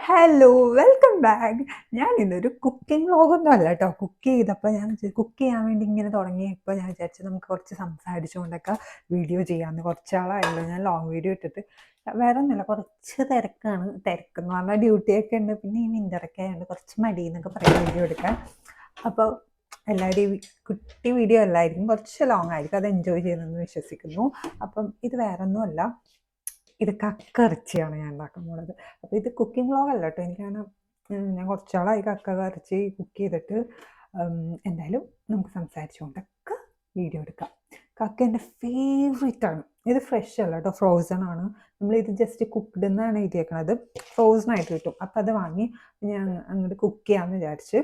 Hello welcome back. ഞാൻ ഇന്നൊരു cooking വ്ളോഗൊന്നും അല്ല കേട്ടോ. കുക്ക് ചെയ്തപ്പോൾ ഞാൻ കുക്ക് ചെയ്യാൻ വേണ്ടി ഇങ്ങനെ തുടങ്ങിയപ്പോൾ ഞാൻ വിചാരിച്ചു നമുക്ക് കുറച്ച് സംസാരിച്ചുകൊണ്ടൊക്കെ വീഡിയോ ചെയ്യാമെന്ന്. കുറച്ചാളായല്ലോ ഞാൻ ലോങ് വീഡിയോ ഇട്ടിട്ട്. വേറെ ഒന്നുമില്ല, കുറച്ച് തിരക്കാണ്. തിരക്കെന്ന് പറഞ്ഞാൽ ഡ്യൂട്ടിയൊക്കെ ഉണ്ട്, പിന്നെ ഈ വിൻ്ററൊക്കെ ആയതുകൊണ്ട് കുറച്ച് മടി എന്നൊക്കെ പറയാം വീഡിയോ എടുക്കാൻ. അപ്പോൾ എല്ലാവരും കുട്ടി വീഡിയോ അല്ലായിരിക്കും, കുറച്ച് ലോങ് ആയിരിക്കും, അത് എൻജോയ് ചെയ്യുന്നതെന്ന് വിശ്വസിക്കുന്നു. അപ്പം ഇത് വേറെ ഒന്നുമല്ല, ഇത് കക്ക ഇറച്ചിയാണ് ഞാൻ ഉണ്ടാക്കാൻ പോകുന്നത്. അപ്പോൾ ഇത് കുക്കിംഗ് വ്ളോഗ് അല്ല കേട്ടോ. ഞാൻ കുറച്ചാളായി കക്ക ഇറച്ചി കുക്ക് ചെയ്തിട്ട്. എന്തായാലും നമുക്ക് സംസാരിച്ചുകൊണ്ടൊക്കെ വീഡിയോ എടുക്കാം. കക്ക എൻ്റെ ഫേവറേറ്റ് ആണ്. ഇത് ഫ്രഷ് അല്ല കേട്ടോ, ഫ്രോസൺ ആണ്. നമ്മളിത് ജസ്റ്റ് കുക്ക്ഡ് എന്നാണ് എഴുതിയേക്കണത്, ഫ്രോസൺ ആയിട്ട് കിട്ടും. അപ്പം അത് വാങ്ങി ഞാൻ അങ്ങോട്ട് കുക്ക് ചെയ്യാമെന്ന് വിചാരിച്ച്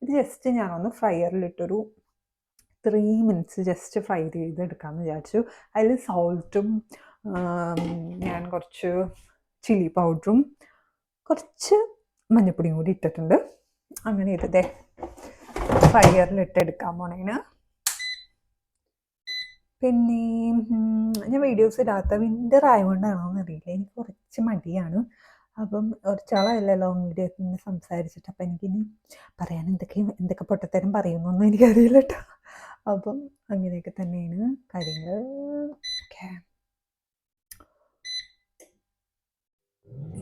ഇത് ജസ്റ്റ് ഞാനൊന്ന് ഫ്രയറിലിട്ടൊരു 3 മിനിറ്റ്സ് ജസ്റ്റ് ഫ്രൈ ചെയ്തെടുക്കാമെന്ന് വിചാരിച്ചു. അതിൽ സോൾട്ടും ഞാൻ കുറച്ച് ചില്ലി പൗഡറും കുറച്ച് മഞ്ഞൾപ്പൊടിയും കൂടി ഇട്ടിട്ടുണ്ട്. അങ്ങനെ ഇതേ ഫ്രയറിലിട്ടെടുക്കാൻ പോണേന്. പിന്നെ ഞാൻ വീഡിയോസ് ഇടാത്ത വിൻ്റർ ആയതുകൊണ്ടാണോ എന്നറിയില്ല, എനിക്ക് കുറച്ച് മടിയാണ്. അപ്പം കുറച്ചാളല്ല ലോങ് വീഡിയോ ഒക്കെ ഇങ്ങനെ സംസാരിച്ചിട്ട്. അപ്പം എനിക്കിനി പറയാൻ എന്തൊക്കെ പൊട്ടത്തരം പറയുന്നൊന്നും എനിക്കറിയില്ല കേട്ടോ. അപ്പം അങ്ങനെയൊക്കെ തന്നെയാണ് കാര്യങ്ങൾ. Okay,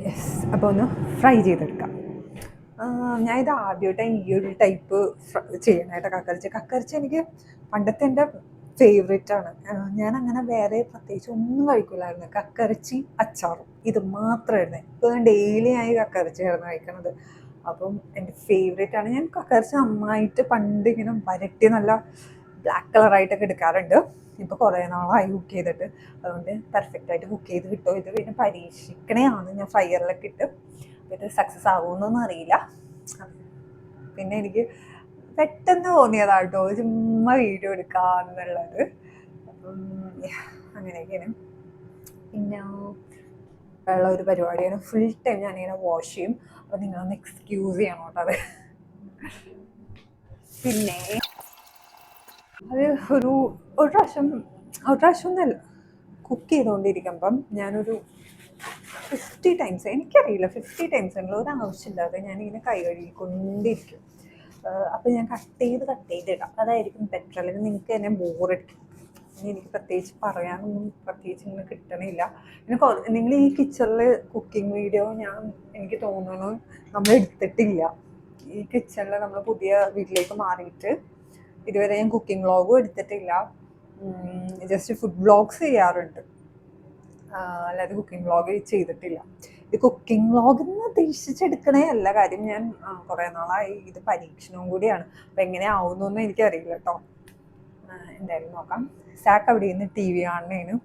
yes. അപ്പോൾ ഒന്ന് ഫ്രൈ ചെയ്തെടുക്കാം. ഞാൻ ഇത് ആദ്യമായിട്ടാണ് ഈ ഒരു ടൈപ്പ് ചെയ്യണമായിട്ട്. കക്കരിച്ച എനിക്ക് പണ്ടത്തെ എൻ്റെ ഫേവറേറ്റ് ആണ്. ഞാൻ അങ്ങനെ വേറെ പ്രത്യേകിച്ച് ഒന്നും കഴിക്കില്ലായിരുന്നു. കക്കരിച്ചി അച്ചാറും ഇത് മാത്രമായിരുന്നു. ഇപ്പോൾ ഞാൻ ഡെയിലി ആയി കക്കരിച്ചയായിരുന്നു കഴിക്കണത്. അപ്പം എൻ്റെ ഫേവറേറ്റ് ആണ്. ഞാൻ കക്കരിച്ച നന്നായിട്ട് പണ്ട് ഇങ്ങനെ വരട്ടി നല്ല ബ്ലാക്ക് കളറായിട്ടൊക്കെ എടുക്കാറുണ്ട്. ഇപ്പോൾ കുറേ നാളായി കുക്ക് ചെയ്തിട്ട്, അതുകൊണ്ട് പെർഫെക്റ്റ് ആയിട്ട് കുക്ക് ചെയ്ത് കിട്ടുമോ. ഇത് പിന്നെ പരീക്ഷിക്കണേയാണ് ഞാൻ ഫ്രയറിലൊക്കെ ഇട്ട്. ഇത് സക്സസ് ആകുമെന്നൊന്നും അറിയില്ല. പിന്നെ എനിക്ക് പെട്ടെന്ന് തോന്നിയതാട്ടോ ചുമ്മാ വീഡിയോ എടുക്കാന്നുള്ളത്. അപ്പം അങ്ങനെയൊക്കെയാണ്. പിന്നെ ഉള്ള ഒരു പരിപാടിയാണ്. ഫുൾ ടൈം ഞാനിങ്ങനെ വാഷ് ചെയ്യും. അപ്പം നിങ്ങളൊന്ന് എക്സ്ക്യൂസ് ചെയ്യണം കേട്ടോ അത്. പിന്നെ അത് ഒരു പ്രാവശ്യം ഒന്നല്ല, കുക്ക് ചെയ്തുകൊണ്ടിരിക്കുമ്പം ഞാനൊരു 50 ടൈംസ്, എനിക്കറിയില്ല 50 ടൈംസ് ഉള്ള ഒരു ആവശ്യമില്ലാതെ ഞാനിങ്ങനെ കൈ കഴുകിക്കൊണ്ടിരിക്കും. അപ്പം ഞാൻ കട്ട് ചെയ്ത് ഇടാം, അതായിരിക്കും ബെറ്റർ. അല്ലെങ്കിൽ നിങ്ങൾക്ക് തന്നെ ബോറടിക്കും. എനിക്ക് പ്രത്യേകിച്ച് പറയാനൊന്നും പ്രത്യേകിച്ച് ഇങ്ങനെ കിട്ടണില്ല. പിന്നെ നിങ്ങൾ ഈ കിച്ചണിൽ കുക്കിംഗ് വീഡിയോ എനിക്ക് തോന്നുന്നു നമ്മൾ എടുത്തിട്ടില്ല. ഈ കിച്ചണിൽ നമ്മൾ പുതിയ വീട്ടിലേക്ക് മാറിയിട്ട് ഇതുവരെ ഞാൻ കുക്കിംഗ് വ്ളോഗും എടുത്തിട്ടില്ല. ജസ്റ്റ് ഫുഡ് വ്ളോഗ്സ് ചെയ്യാറുണ്ട്, അല്ലാതെ കുക്കിംഗ് വ്ളോഗ് ചെയ്തിട്ടില്ല. ഇത് കുക്കിംഗ് വ്ളോഗ് എന്ന് ഉദ്ദേശിച്ചെടുക്കണേ അല്ല കാര്യം. ഞാൻ കുറേ നാളായി ഇത് പരീക്ഷണവും കൂടിയാണ്. അപ്പം എങ്ങനെ ആവുന്നൊന്നും എനിക്കറിയില്ല കേട്ടോ. എന്തായാലും നോക്കാം. സാക്ക് അവിടെ നിന്ന് TV കാണണേനു.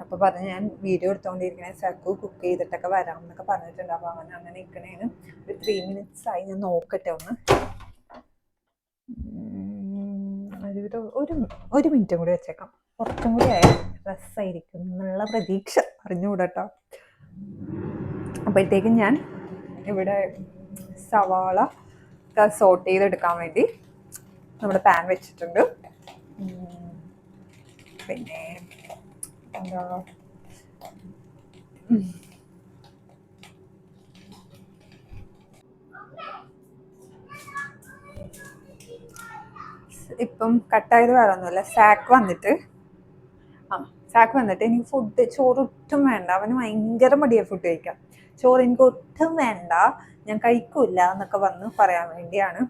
അപ്പോൾ പറഞ്ഞ് ഞാൻ വീഡിയോ എടുത്തുകൊണ്ടിരിക്കണേ, സാക്ക് കുക്ക് ചെയ്തിട്ടൊക്കെ വരാം എന്നൊക്കെ പറഞ്ഞിട്ടുണ്ട്. അപ്പോൾ അങ്ങനെ നിൽക്കണേന് ഒരു 3 മിനിറ്റ്സ് ആയി. ഞാൻ നോക്കട്ടെ ഒന്ന്. ഒരു മിനിറ്റും കൂടി വെച്ചേക്കാം. കുറച്ചും കൂടി ആയ രസമായിരിക്കും എന്നുള്ള പ്രതീക്ഷ, അറിഞ്ഞുകൂടട്ടോ. അപ്പോഴത്തേക്കും ഞാൻ ഇവിടെ സവാള സോട്ട് ചെയ്തെടുക്കാൻ വേണ്ടി നമ്മുടെ പാൻ വെച്ചിട്ടുണ്ട്. പിന്നെ എന്താ ഇപ്പം കട്ടായത് വേറെ ഒന്നുമില്ല. സാക്ക് വന്നിട്ട് എനിക്ക് ചോറ് ഒട്ടും വേണ്ട. അവന് ഭയങ്കര മടിയാണ് ഫുഡ് കഴിക്കാം. ചോറ് എനിക്ക് ഒട്ടും വേണ്ട, ഞാൻ കഴിക്കൂല എന്നൊക്കെ പറയാൻ വേണ്ടിയാണ്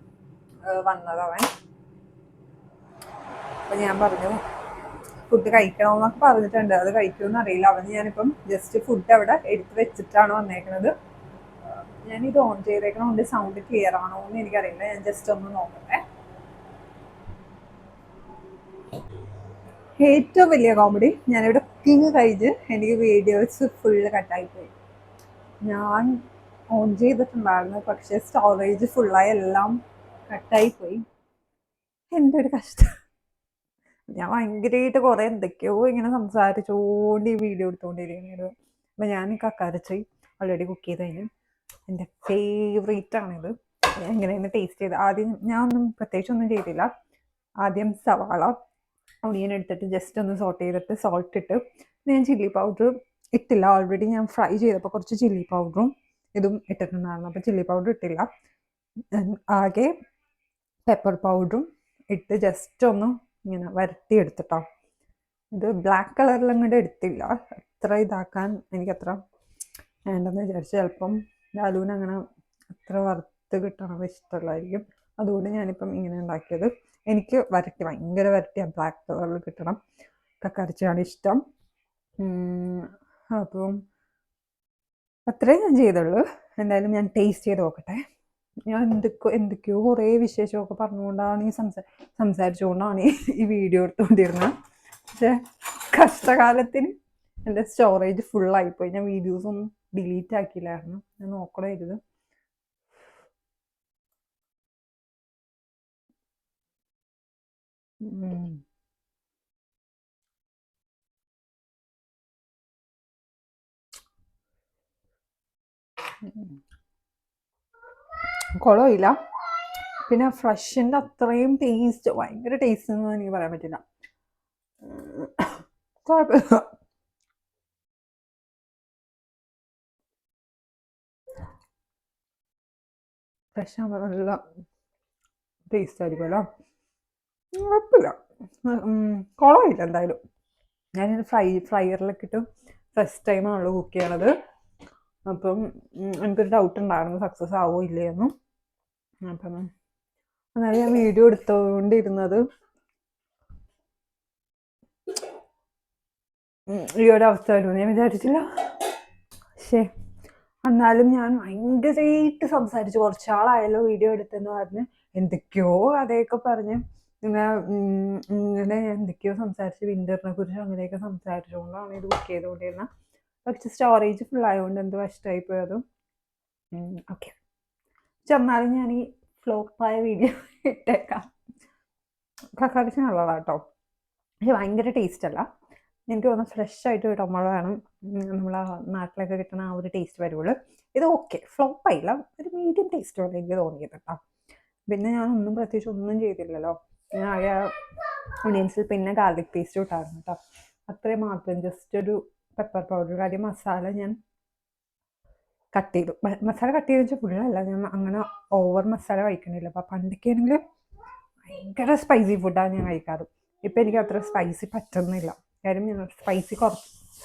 വന്നത് അവൻ. അപ്പം ഞാൻ പറഞ്ഞു ഫുഡ് കഴിക്കണമെന്നൊക്കെ പറഞ്ഞിട്ടുണ്ട്. അത് കഴിക്കുമെന്ന് അറിയില്ല അവന്. ഞാനിപ്പം ജസ്റ്റ് ഫുഡ് അവിടെ എടുത്ത് വെച്ചിട്ടാണ് വന്നേക്കുന്നത്. ഞാനിത് ഓൺ ചെയ്തേക്കണോണ്ട് സൗണ്ട് ക്ലിയർ ആണോ എന്ന് എനിക്കറിയില്ല. ഞാൻ ജസ്റ്റ് ഒന്ന് നോക്കട്ടെ. ഏറ്റവും വലിയ കോമഡി, ഞാനിവിടെ കുക്കിങ് കഴിഞ്ഞ് എനിക്ക് വീഡിയോസ് ഫുള്ള് കട്ടായിപ്പോയി. ഞാൻ ഓൺ ചെയ്തിട്ടുണ്ടായിരുന്നു, പക്ഷേ സ്റ്റോറേജ് ഫുള്ളായി എല്ലാം കട്ടായിപ്പോയി. എൻ്റെ ഒരു കഷ്ടം. ഞാൻ ഭയങ്കരമായിട്ട് കുറേ എന്തൊക്കെയോ ഇങ്ങനെ സംസാരിച്ചുകൊണ്ട് ഈ വീഡിയോ എടുത്തുകൊണ്ടിരിക്കുന്നത്. അപ്പം ഞാൻ കക്കയിറച്ചി ഓൾറെഡി കുക്ക് ചെയ്ത് കഴിഞ്ഞു. എൻ്റെ ഫേവറേറ്റ് ആണിത്. എങ്ങനെയാണ് ടേസ്റ്റ് ചെയ്ത് ആദ്യം ഞാൻ പ്രത്യേകിച്ചൊന്നും ചെയ്തില്ല. ആദ്യം സവാള ഒണിയൻ എടുത്തിട്ട് ജസ്റ്റ് ഒന്ന് സോട്ട് ചെയ്തിട്ട് സോൾട്ട് ഇട്ട്, ഞാൻ ചില്ലി പൗഡർ ഇട്ടില്ല. ഓൾറെഡി ഞാൻ ഫ്രൈ ചെയ്തപ്പോൾ കുറച്ച് ചില്ലി പൗഡറും ഇതും ഇട്ടിട്ടുണ്ടായിരുന്നു. അപ്പോൾ ചില്ലി പൗഡർ ഇട്ടില്ല, ആകെ പെപ്പർ പൗഡറും ഇട്ട് ജസ്റ്റ് ഒന്ന് ഇങ്ങനെ വരട്ടി എടുത്തിട്ടോ. ഇത് ബ്ലാക്ക് കളറിൽ അങ്ങോട്ട് എടുത്തില്ല, അത്ര ഇതാക്കാൻ എനിക്കത്ര വേണ്ടെന്ന് വിചാരിച്ചു. ചിലപ്പം ലാലുവിന് അങ്ങനെ അത്ര വറുത്ത് കിട്ടണത് ഇഷ്ടമല്ലായിരിക്കും, അതുകൊണ്ട് ഞാനിപ്പം ഇങ്ങനെ ഉണ്ടാക്കിയത്. എനിക്ക് വരട്ടി ഭയങ്കര വരട്ടി ബ്ലാക്ക് കളറിൽ കിട്ടണം, കക്കറിച്ചാണ് ഇഷ്ടം. അപ്പം അത്രയും ഞാൻ ചെയ്തുള്ളൂ. എന്തായാലും ഞാൻ ടേസ്റ്റ് ചെയ്ത് നോക്കട്ടെ. ഞാൻ എന്തൊക്കെയോ കുറേ വിശേഷമൊക്കെ പറഞ്ഞുകൊണ്ടാണ് സംസാരിച്ചുകൊണ്ടാണ് ഈ വീഡിയോ എടുത്തുകൊണ്ടിരുന്നത്. പക്ഷെ കഷ്ടകാലത്തിന് എൻ്റെ സ്റ്റോറേജ് ഫുള്ളായിപ്പോയി. ഞാൻ വീഡിയോസൊന്നും ഡിലീറ്റ് ആക്കിയില്ലായിരുന്നു, ഞാൻ നോക്കണമായിരുന്നു. കുളമില്ല, പിന്നെ ഫ്രഷിൻ്റെ അത്രയും ടേസ്റ്റ്, ഭയങ്കര ടേസ്റ്റ് ഒന്നും എനിക്ക് പറയാൻ പറ്റില്ല. കുഴപ്പമില്ല. ഫ്രഷ് ആകുമ്പോൾ നല്ല ടേസ്റ്റ് ആയിരിക്കുമല്ലോ, കുഴപ്പമില്ല, കുളമില്ല. എന്തായാലും ഞാനിത് ഫ്രയറിലൊക്കെ ഇട്ട് ഫസ്റ്റ് ടൈമാണല്ലോ കുക്ക് ചെയ്യണത്. അപ്പം എനിക്കൊരു ഡൗട്ട് ഉണ്ടായിരുന്നു സക്സസ് ആവോ ഇല്ലയെന്നും. അപ്പം എന്നാലും ഞാൻ വീഡിയോ എടുത്തുകൊണ്ടിരുന്നത് ഈ ഒരു അവസ്ഥ വരുമെന്ന് ഞാൻ വിചാരിച്ചില്ല. പക്ഷേ എന്നാലും ഞാൻ ഭയങ്കരമായിട്ട് സംസാരിച്ചു, കുറച്ചാളായല്ലോ വീഡിയോ എടുത്തെന്ന് പറഞ്ഞ് എന്തൊക്കെയോ കഥയൊക്കെ പറഞ്ഞ് ഇങ്ങനെ എന്തൊക്കെയോ സംസാരിച്ച് വിൻ്ററിനെ കുറിച്ച് അങ്ങനെയൊക്കെ സംസാരിച്ചുകൊണ്ടാണ് ഇത് കുക്ക് ചെയ്തുകൊണ്ടിരുന്നത്. പക്ഷെ സ്റ്റോറേജ് ഫുൾ ആയതുകൊണ്ട് എന്ത് കഷ്ടമായി പോയതും. ഓക്കെ, ചെന്നാലും ഞാൻ ഈ ഫ്ലോപ്പായ വീഡിയോ ഇട്ടേക്കാം. കക്കറിച്ച് നല്ലതാണ് കേട്ടോ, പക്ഷെ ഭയങ്കര ടേസ്റ്റ് അല്ല. എനിക്ക് തോന്നുന്നു ഫ്രഷ് ആയിട്ട് ടൊമാറ്റോ വേണം, നമ്മളെ നാട്ടിലൊക്കെ കിട്ടുന്ന ആ ഒരു ടേസ്റ്റ് വരുള്ളൂ. ഇത് ഓക്കെ, ഫ്ലോപ്പായില്ല, ഒരു മീഡിയം ടേസ്റ്റ് പോലെ എനിക്ക് തോന്നിയത് കേട്ടോ. പിന്നെ ഞാനൊന്നും പ്രത്യേകിച്ച് ഒന്നും ചെയ്തില്ലല്ലോ, ഞാൻ ആകെ ഒണിയൻസിൽ പിന്നെ ഗാർലിക് പേസ്റ്റ് ഇട്ടായിരുന്നു കേട്ടോ, അത്രയും മാത്രം. ജസ്റ്റ് ഒരു പെപ്പർ പൗഡർ, കാര്യം മസാല ഞാൻ കട്ട് ചെയ്തു. മസാല കട്ട് ചെയ്ത് വെച്ചാൽ ഫുള്ളല്ല, ഞാൻ അങ്ങനെ ഓവർ മസാല കഴിക്കണില്ല. അപ്പം പണ്ടൊക്കെ ആണെങ്കിൽ ഭയങ്കര സ്പൈസി ഫുഡാണ് ഞാൻ കഴിക്കാറ്. ഇപ്പം എനിക്ക് അത്ര സ്പൈസി പറ്റുന്നില്ല, കാര്യം ഞാൻ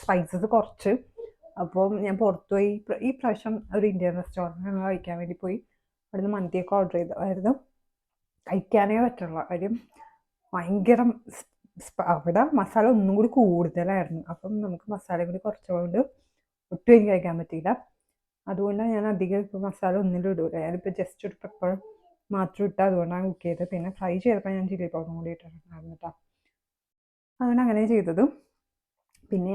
സ്പൈസസ് കുറച്ച്. അപ്പം ഞാൻ പുറത്തു പോയി ഈ പ്രാവശ്യം ഒരു ഇന്ത്യൻ റെസ്റ്റോറൻറ്റ് കഴിക്കാൻ വേണ്ടി പോയി. അവിടുന്ന് മന്തിയൊക്കെ ഓർഡർ ചെയ്തായിരുന്നു. കഴിക്കാനേ പറ്റുള്ള കാര്യം ഭയങ്കര അവിടെ മസാല ഒന്നും കൂടി കൂടുതലായിരുന്നു. അപ്പം നമുക്ക് മസാല കൂടി കുറച്ചുകൊണ്ട് ഒട്ടും എനിക്ക് കഴിക്കാൻ പറ്റിയില്ല. അതുകൊണ്ടാണ് ഞാൻ അധികം ഇപ്പോൾ മസാല ഒന്നിലും ഇടൂല. ഞാനിപ്പോൾ ജസ്റ്റ് ഒരു പെപ്പർ മാത്രം ഇട്ട് അതുകൊണ്ടാണ് കുക്ക് ചെയ്തത്. പിന്നെ ഫ്രൈ ചെയ്തപ്പോൾ ഞാൻ ചില്ലി പൗഡറും കൂടി ഇട്ടിട്ടുണ്ടായിരുന്നു കേട്ടോ, അതുകൊണ്ട് അങ്ങനെ ചെയ്തതും. പിന്നെ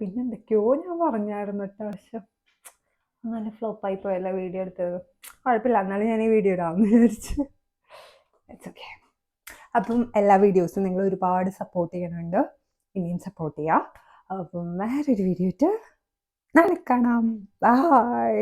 പിന്നെ എന്തൊക്കെയോ ഞാൻ പറഞ്ഞായിരുന്നു കേട്ടോ, പക്ഷെ അങ്ങനെ ഫ്ലോപ്പായി പോയല്ല വീഡിയോ എടുത്തത്. കുഴപ്പമില്ല, എന്നാലും ഞാൻ ഈ വീഡിയോ ഇടാമെന്ന് വിചാരിച്ചു. It's okay. അപ്പം എല്ലാ വീഡിയോസും നിങ്ങൾ ഒരുപാട് സപ്പോർട്ട് ചെയ്യണുണ്ട്, ഇനിയും സപ്പോർട്ട് ചെയ്യുക. അപ്പം വേറൊരു വീഡിയോ ഇട്ട് നാളെ കാണാം. ബൈ.